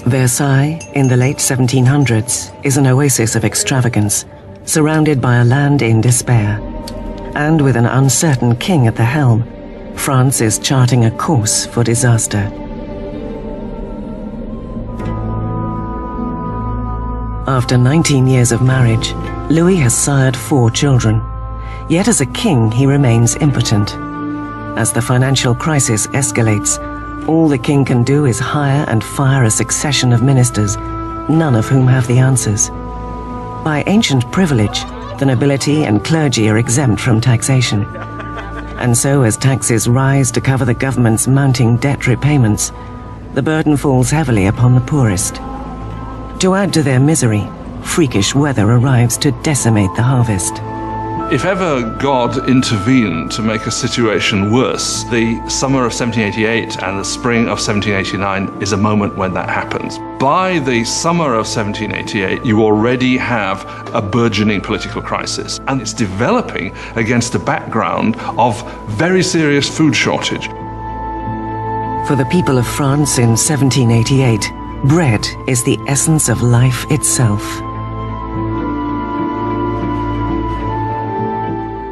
Versailles, in the late 1700s, is an oasis of extravagance, surrounded by a land in despair. And with an uncertain king at the helm, France is charting a course for disaster. After 19 years of marriage, Louis has sired 4 children. Yet as a king, he remains impotent. As the financial crisis escalates, all the king can do is hire and fire a succession of ministers, none of whom have the answers. By ancient privilege, the nobility and clergy are exempt from taxation. And so as taxes rise to cover the government's mounting debt repayments, the burden falls heavily upon the poorest. To add to their misery, freakish weather arrives to decimate the harvest. If ever God intervened to make a situation worse, the summer of 1788 and the spring of 1789 is a moment when that happens. By the summer of 1788, you already have a burgeoning political crisis, and it's developing against a background of very serious food shortage. For the people of France in 1788, bread is the essence of life itself.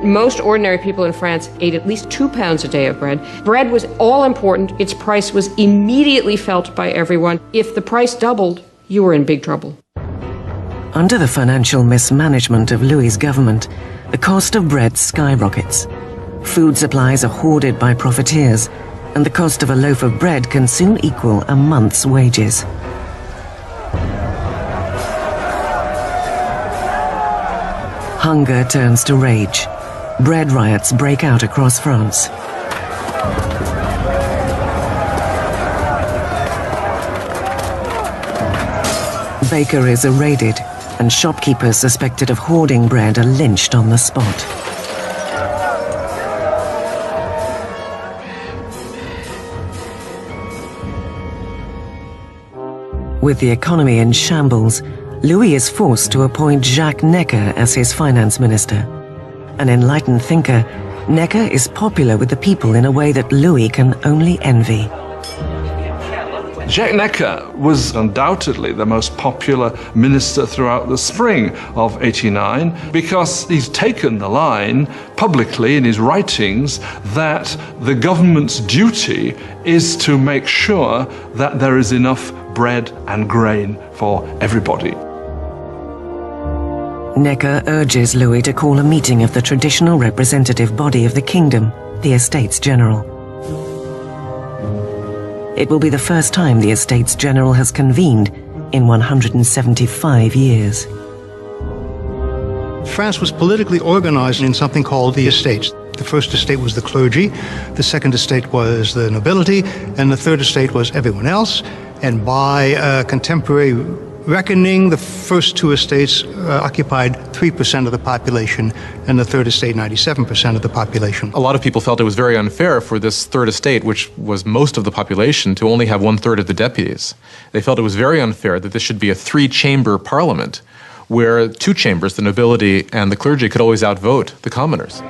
Most ordinary people in France ate at least 2 pounds a day of bread. Bread was all important. Its price was immediately felt by everyone. If the price doubled, you were in big trouble. Under the financial mismanagement of Louis's government, the cost of bread skyrockets. Food supplies are hoarded by profiteers, and the cost of a loaf of bread can soon equal a month's wages. Hunger turns to rage. Bread riots break out across France. Bakeries are raided, and shopkeepers suspected of hoarding bread are lynched on the spot. With the economy in shambles, Louis is forced to appoint Jacques Necker as his finance minister. An enlightened thinker, Necker is popular with the people in a way that Louis can only envy. Jacques Necker was undoubtedly the most popular minister throughout the spring of '89 because he's taken the line publicly in his writings that the government's duty is to make sure that there is enough bread and grain for everybody. Necker urges Louis to call a meeting of the traditional representative body of the kingdom, the Estates General. It will be the first time the Estates General has convened in 175 years. France was politically organized in something called the estates. The first estate was the clergy, the second estate was the nobility, and the third estate was everyone else. And by contemporary reckoning, the first 2 estates occupied 3% of the population, and the third estate 97% of the population. A lot of people felt it was very unfair for this third estate, which was most of the population, to only have 1/3 of the deputies. They felt it was very unfair that this should be a 3-chamber parliament, where 2 chambers, the nobility and the clergy, could always outvote the commoners.